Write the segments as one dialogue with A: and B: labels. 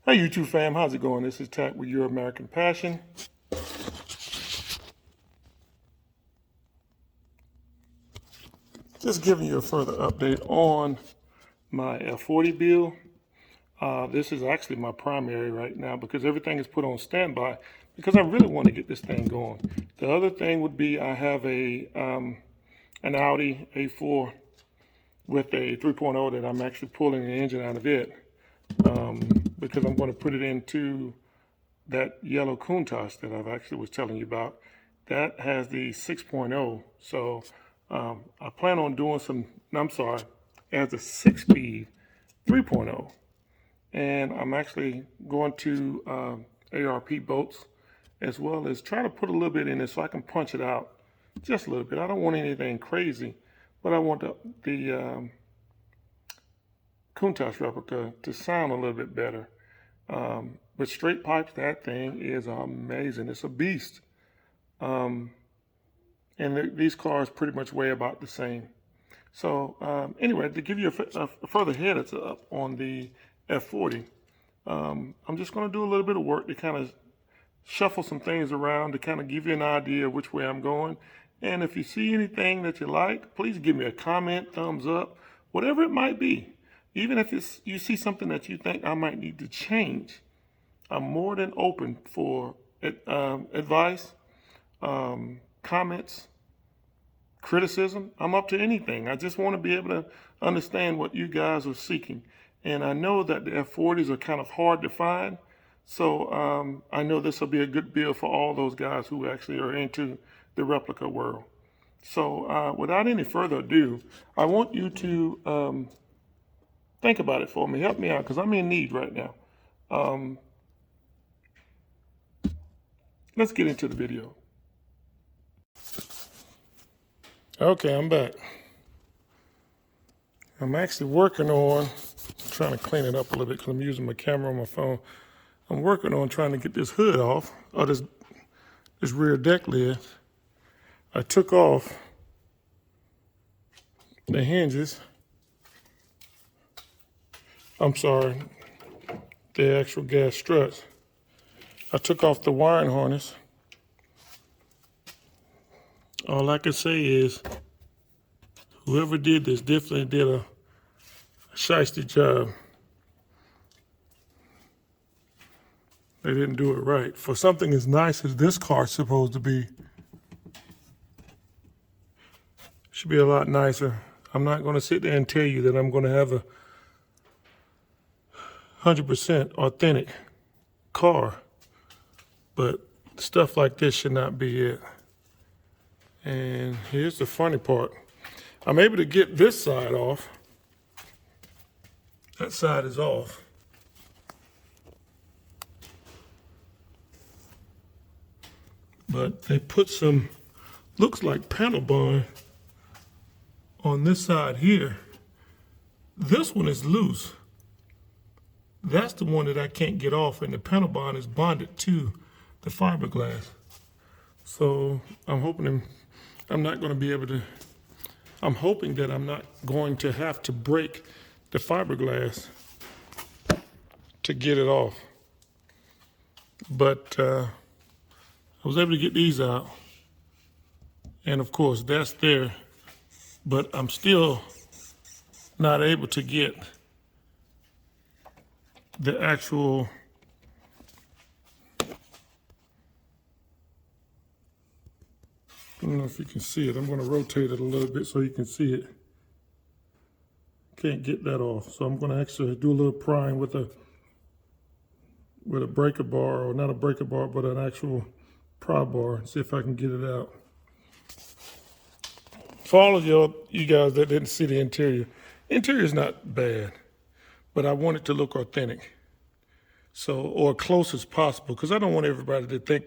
A: Hey YouTube fam, how's it going? This is Tack with Euro.American.Passion. Just giving you a further update on my F-40 build. This is actually my primary right now because everything is put on standby because I really want to get this thing going. The other thing would be I have an Audi A4 with a 3.0 that I'm actually pulling the engine out of it because I'm going to put it into that yellow Countach that I actually was telling you about. That has the 6.0. So I plan on doing it has a 6-speed 3.0. And I'm actually going to ARP bolts as well as try to put a little bit in it so I can punch it out just a little bit. I don't want anything crazy, but I want the Countach replica to sound a little bit better. With straight pipes, that thing is amazing. It's a beast. And these cars pretty much weigh about the same. So anyway, to give you a further heads up on the F-40, I'm just going to do a little bit of work to kind of shuffle some things around to kind of give you an idea of which way I'm going. And if you see anything that you like, please give me a comment, thumbs up, whatever it might be. Even if you see something that you think I might need to change, I'm more than open for advice, comments, criticism. I'm up to anything. I just want to be able to understand what you guys are seeking. And I know that the F-40s are kind of hard to find. So I know this will be a good build for all those guys who actually are into the replica world. So without any further ado, I want you to think about it for me. Help me out because I'm in need right now. Let's get into the video. Okay, I'm back. I'm actually working on trying to clean it up a little bit because I'm using my camera on my phone. I'm working on trying to get this hood off, or this rear deck lid. I took off the hinges. I'm sorry, the actual gas struts. I took off the wiring harness. All I can say is whoever did this definitely did a shiesty job. They didn't do it right. For something as nice as this car's supposed to be, should be a lot nicer. I'm not going to sit there and tell you that I'm going to have a 100% authentic car, but stuff like this should not be it. And here's the funny part. I'm able to get this side off. That side is off. But they put some, looks like panel bond on this side here. This one is loose. That's the one that I can't get off, and the panel bond is bonded to the fiberglass. So I'm hoping I'm not going to be able to, I'm hoping that I'm not going to have to break the fiberglass to get it off. But I was able to get these out. And of course, that's there. But I'm still not able to get the actual I don't know if you can see it. I'm going to rotate it a little bit so you can see it. Can't get that off. So I'm going to actually do a little prying with a breaker bar, or not a breaker bar, but an actual pry bar, and see if I can get it out. For all of you guys that didn't see the interior is not bad, but I want it to look authentic. So, or close as possible, because I don't want everybody to think,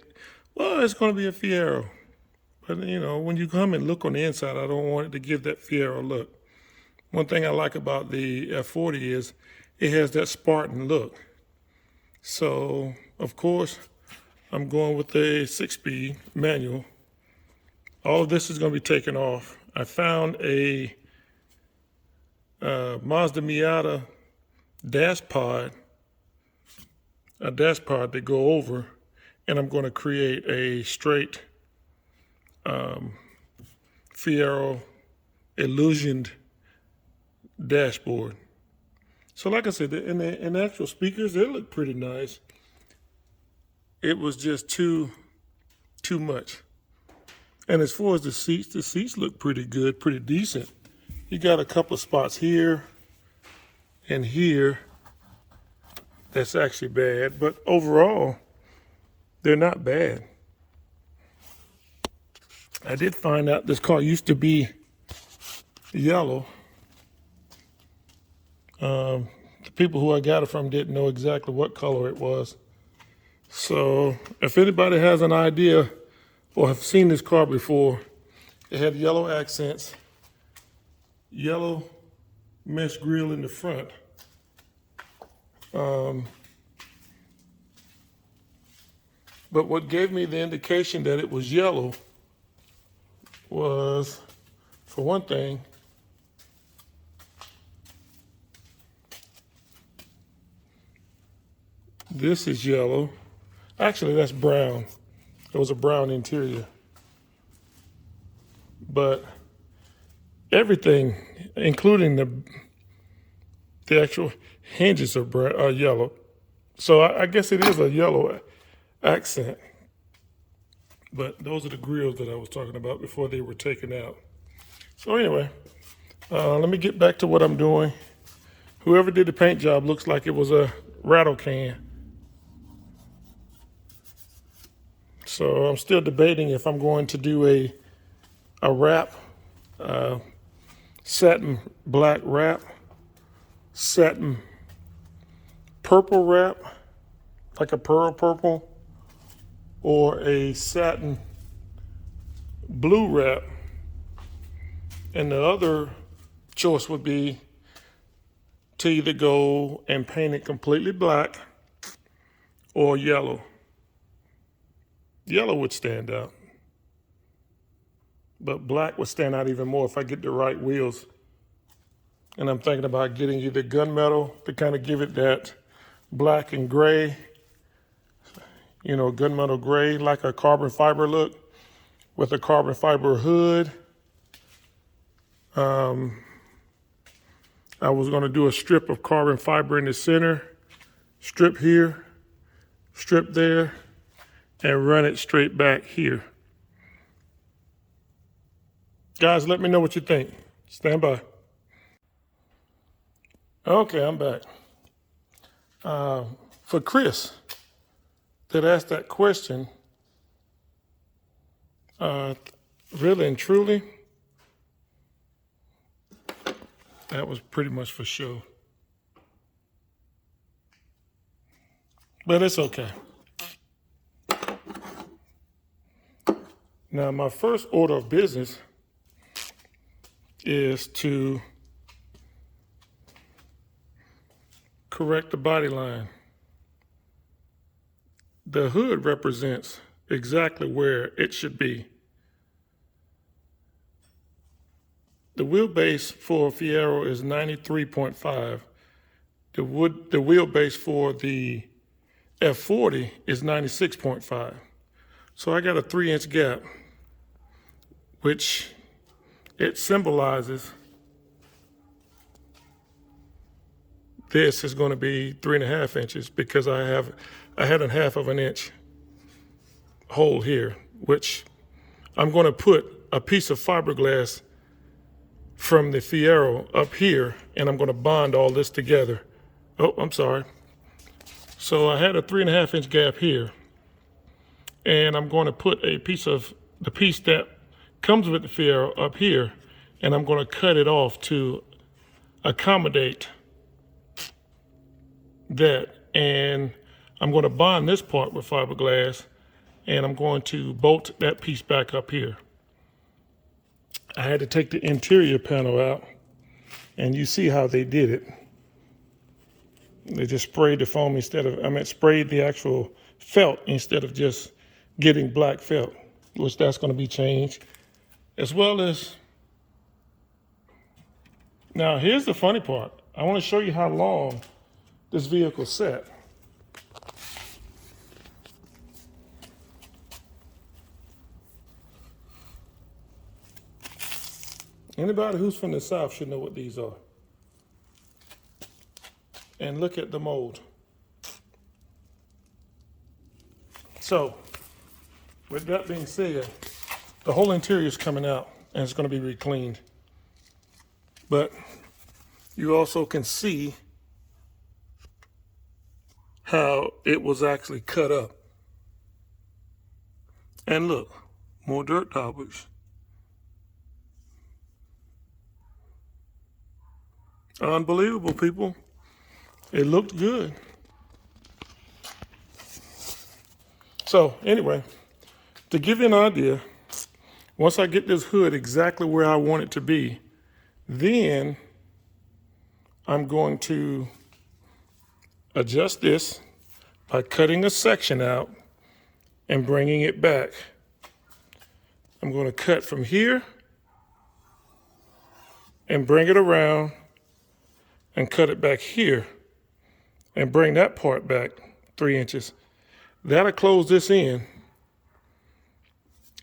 A: well, it's going to be a Fiero. But, you know, when you come and look on the inside, I don't want it to give that Fiero look. One thing I like about the F-40 is it has that Spartan look. So, of course, I'm going with the 6-speed manual. All of this is going to be taken off. I found a Mazda Miata dash pod a dash pod that go over, and I'm going to create a straight Fiero illusioned dashboard. So like I said, in the actual speakers, they look pretty nice. It was just too much. And as far as the seats look pretty good, pretty decent. You got a couple of spots here and here that's actually bad, but overall, they're not bad. I did find out this car used to be yellow. The people who I got it from didn't know exactly what color it was. So if anybody has an idea or have seen this car before, it had yellow accents, yellow mesh grille in the front. But what gave me the indication that it was yellow was, for one thing, this is yellow. Actually, that's brown. It was a brown interior. But everything, including the actual hinges are yellow. So I guess it is a yellow accent. But those are the grills that I was talking about before they were taken out. So anyway, let me get back to what I'm doing. Whoever did the paint job looks like it was a rattle can. So I'm still debating if I'm going to do a wrap, satin black wrap, satin purple wrap, like a pearl purple, or a satin blue wrap. And the other choice would be to either go and paint it completely black or yellow. Yellow would stand out, but black would stand out even more if I get the right wheels. And I'm thinking about getting either gunmetal to kind of give it that black and gray, you know, gunmetal gray, like a carbon fiber look with a carbon fiber hood. I was going to do a strip of carbon fiber in the center, strip here, strip there, and run it straight back here. Guys, let me know what you think. Stand by. Okay, I'm back. For Chris that asked that question, really and truly, that was pretty much for show. But it's okay. Now, my first order of business is to correct the body line. The hood represents exactly where it should be. The wheelbase for Fiero is 93.5. The wheelbase for the F-40 is 96.5. So I got a 3-inch gap, which it symbolizes this is going to be 3.5 inches because I had a 1/2 of an inch hole here, which I'm going to put a piece of fiberglass from the Fiero up here, and I'm going to bond all this together. Oh, I'm sorry. So I had a 3.5 inch gap here, and I'm going to put a piece of the piece that comes with the Fiero up here, and I'm going to cut it off to accommodate that. And I'm going to bond this part with fiberglass, and I'm going to bolt that piece back up here. I had to take the interior panel out, and you see how they did it. They just sprayed the foam sprayed the actual felt instead of just getting black felt, which that's going to be changed. As well as, now here's the funny part. I want to show you how long this vehicle sat. Anybody who's from the South should know what these are. And look at the mold. So, with that being said, the whole interior is coming out and it's going to be re-cleaned. But you also can see how it was actually cut up. And look, more dirt topics. Unbelievable, people. It looked good. So anyway, to give you an idea, once I get this hood exactly where I want it to be, then I'm going to adjust this by cutting a section out and bringing it back. I'm going to cut from here and bring it around and cut it back here and bring that part back 3 inches. That'll close this in,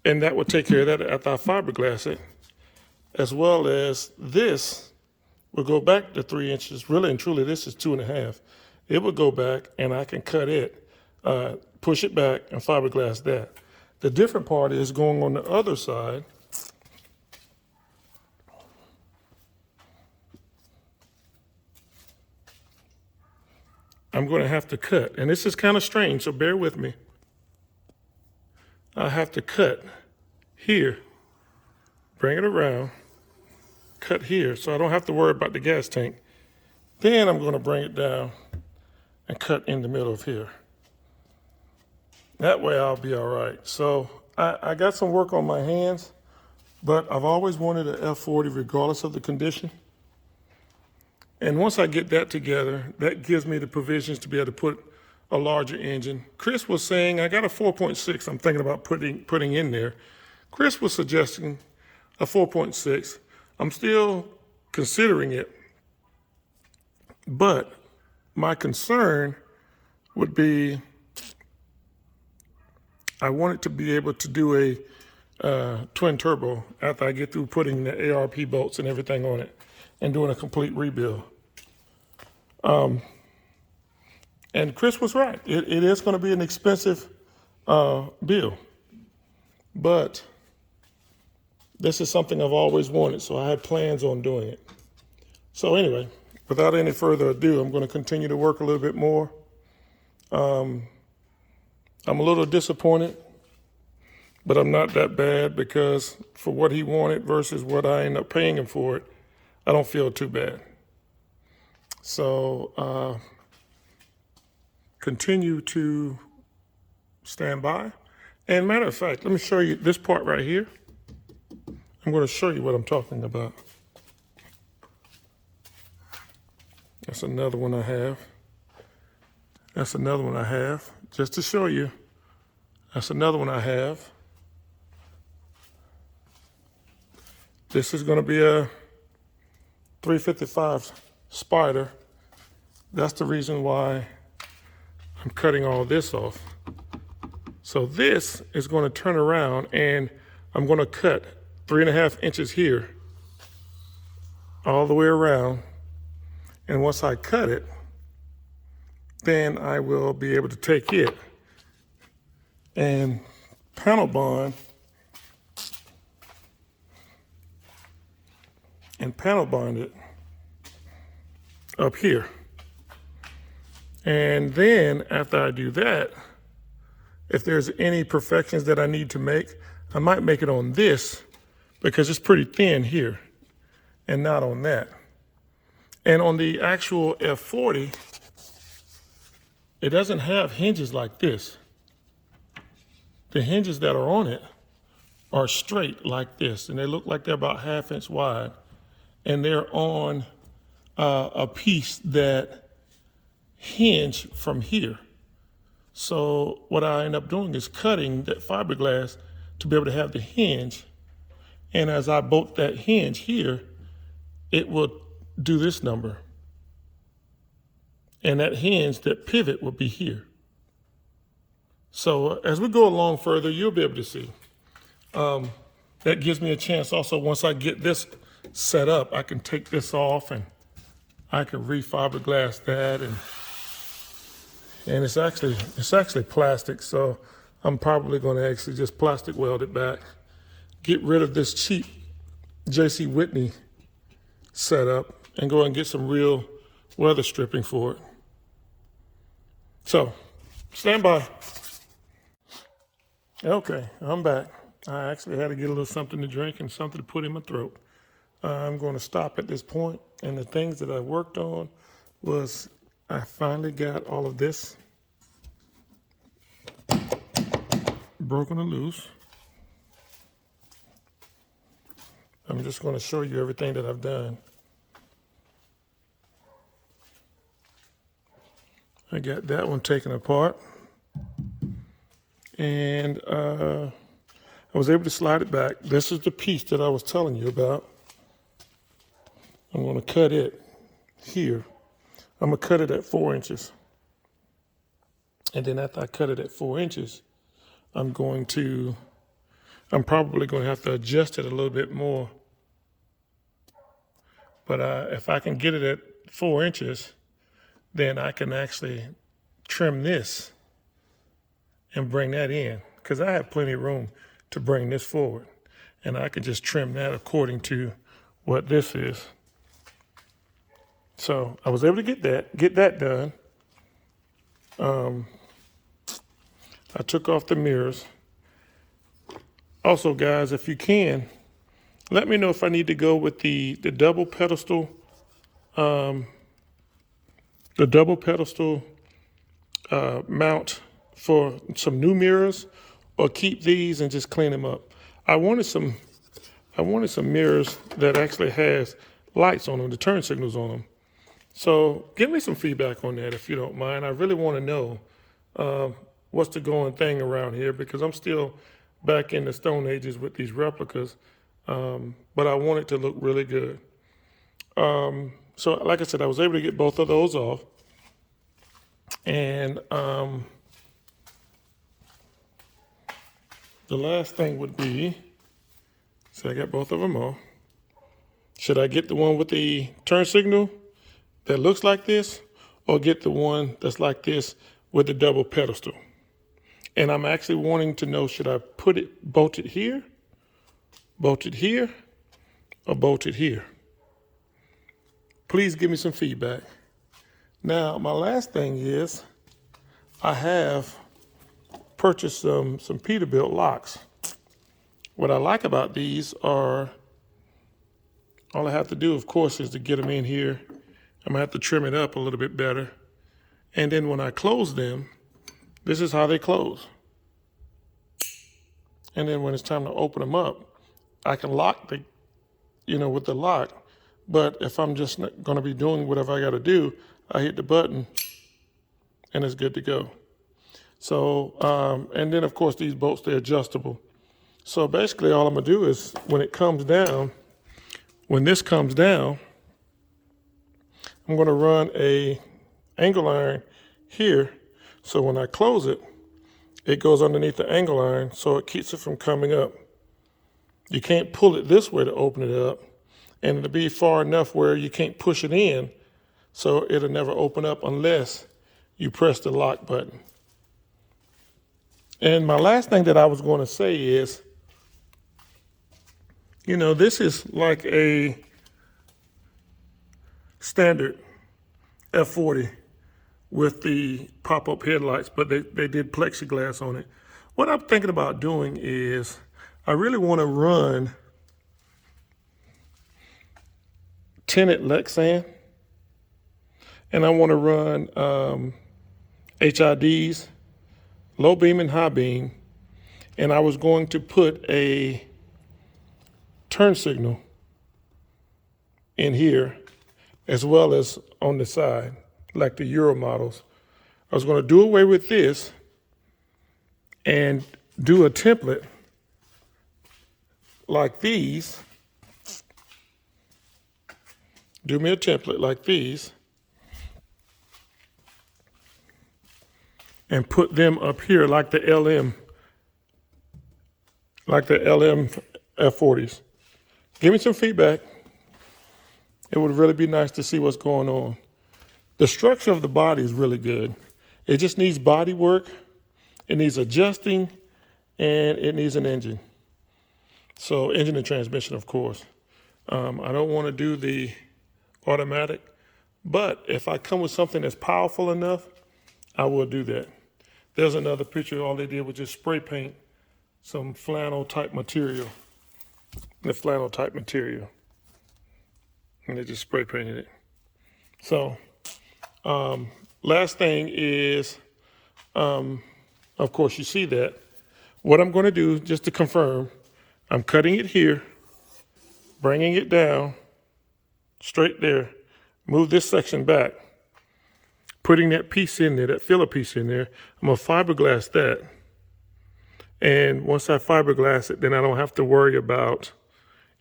A: and that will take care of that after I fiberglass it, as well as this will go back to 3 inches. Really and truly, this is 2.5. It will go back, and I can cut it, push it back, and fiberglass that. The different part is going on the other side. I'm going to have to cut, and this is kind of strange, so bear with me. I have to cut here, bring it around, cut here, so I don't have to worry about the gas tank. Then I'm going to bring it down and cut in the middle of here. That way I'll be all right. So I got some work on my hands, but I've always wanted an F-40 regardless of the condition. And once I get that together, that gives me the provisions to be able to put a larger engine. Chris was saying, I got a 4.6 I'm thinking about putting in there. Chris was suggesting a 4.6. I'm still considering it. But my concern would be, I want it to be able to do a twin turbo after I get through putting the ARP bolts and everything on it and doing a complete rebuild. And Chris was right. It is going to be an expensive build, but this is something I've always wanted, so I had plans on doing it. So anyway, without any further ado, I'm going to continue to work a little bit more. I'm a little disappointed, but I'm not that bad, because for what he wanted versus what I end up paying him for it, I don't feel too bad. So continue to stand by. And matter of fact, let me show you this part right here. I'm going to show you what I'm talking about. That's another one I have. That's another one I have. Just to show you, that's another one I have. This is going to be a 355 Spider. That's the reason why I'm cutting all this off. So this is going to turn around, and I'm going to cut 3.5 inches here all the way around. And once I cut it, then I will be able to take it and panel bond it up here. And then after I do that, if there's any perfections that I need to make, I might make it on this, because it's pretty thin here and not on that. And on the actual F-40, it doesn't have hinges like this. The hinges that are on it are straight like this, and they look like they're about 1/2 inch wide. And they're on a piece that hinge from here. So what I end up doing is cutting that fiberglass to be able to have the hinge. And as I bolt that hinge here, it will do this number. And that hinge, that pivot, will be here. So as we go along further, you'll be able to see. That gives me a chance also, once I get this set up, I can take this off and I can refiberglass that, and it's actually plastic, so I'm probably going to actually just plastic weld it back, get rid of this cheap J.C. Whitney setup, and go and get some real weather stripping for it. So, stand by. Okay, I'm back. I actually had to get a little something to drink and something to put in my throat. I'm going to stop at this point, and the things that I worked on was I finally got all of this broken and loose. I'm just going to show you everything that I've done. I got that one taken apart, and I was able to slide it back. This is the piece that I was telling you about. I'm going to cut it here. I'm going to cut it at 4 inches. And then after I cut it at 4 inches, I'm probably going to have to adjust it a little bit more. But if I can get it at 4 inches, then I can actually trim this and bring that in, because I have plenty of room to bring this forward. And I can just trim that according to what this is. So I was able to get that done. I took off the mirrors. Also, guys, if you can, let me know if I need to go with the double pedestal, mount for some new mirrors, or keep these and just clean them up. I wanted some mirrors that actually has lights on them, the turn signals on them. So give me some feedback on that if you don't mind. I really want to know what's the going thing around here, because I'm still back in the Stone Ages with these replicas, but I want it to look really good. So like I said, I was able to get both of those off. And the last thing would be, so I got both of them off. Should I get the one with the turn signal that looks like this, or get the one that's like this with the double pedestal? And I'm actually wanting to know, should I bolt it here, or bolt it here? Please give me some feedback. Now, my last thing is, I have purchased some Peterbilt locks. What I like about these are, all I have to do, of course, is to get them in here. I'm gonna have to trim it up a little bit better. And then when I close them, this is how they close. And then when it's time to open them up, I can lock with the lock. But if I'm just gonna be doing whatever I gotta do, I hit the button and it's good to go. So, and then of course these bolts, they're adjustable. So basically all I'm gonna do is, when this comes down, I'm gonna run a angle iron here. So when I close it, it goes underneath the angle iron, so it keeps it from coming up. You can't pull it this way to open it up, and it'll be far enough where you can't push it in, so it'll never open up unless you press the lock button. And my last thing that I was going to say is, this is like a standard F-40 with the pop-up headlights, but they did plexiglass on it. What I'm thinking about doing is, I really want to run tinted Lexan, and I want to run HIDs, low beam and high beam, and I was going to put a turn signal in here as well as on the side, like the Euro models. I was going to do away with this and do a template like these. Do me a template like these and put them up here like the LM F-40s. Give me some feedback. It would really be nice to see what's going on. The structure of the body is really good. It just needs body work. It needs adjusting, and it needs an engine. So engine and transmission, of course. I don't want to do the automatic, but if I come with something that's powerful enough, I will do that. There's another picture. All they did was just spray paint some flannel type material. The flannel type material. And they just spray painted it. So, last thing is, of course, you see that. What I'm going to do, just to confirm, I'm cutting it here, bringing it down, straight there, move this section back, putting that piece in there, that filler piece in there. I'm going to fiberglass that. And once I fiberglass it, then I don't have to worry about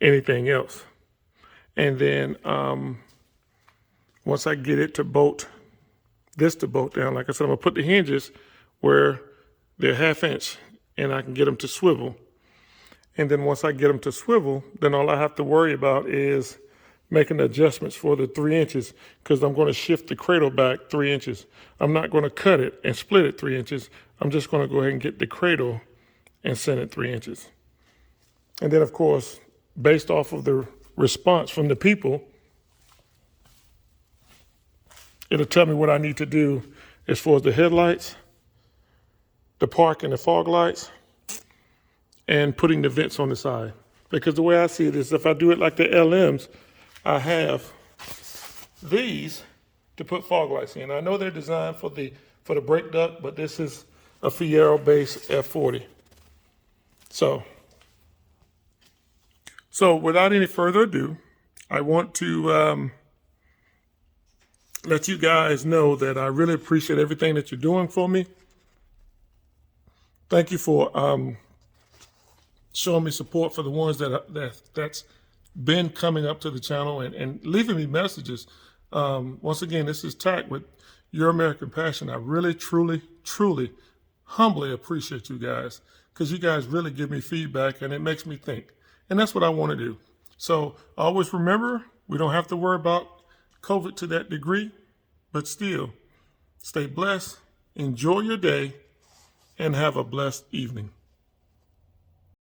A: anything else. And then once I get it to bolt, this to bolt down, like I said, I'm going to put the hinges where they're 1/2 inch and I can get them to swivel. And then once I get them to swivel, then all I have to worry about is making adjustments for the 3 inches, because I'm going to shift the cradle back 3 inches. I'm not going to cut it and split it 3 inches. I'm just going to go ahead and get the cradle and send it 3 inches. And then, of course, based off of the response from the people, it'll tell me what I need to do as far as the headlights, the park and the fog lights, and putting the vents on the side. Because the way I see it is, if I do it like the LMs, I have these to put fog lights in. I know they're designed for the brake duct, but this is a Fiero-based F-40. So without any further ado, I want to let you guys know that I really appreciate everything that you're doing for me. Thank you for showing me support for the ones that's been coming up to the channel and leaving me messages. Once again, this is Tack with Euro.American.Passion. I really, truly, truly, humbly appreciate you guys, because you guys really give me feedback and it makes me think. And that's what I want to do. So always remember, we don't have to worry about COVID to that degree, but still, stay blessed, enjoy your day, and have a blessed evening.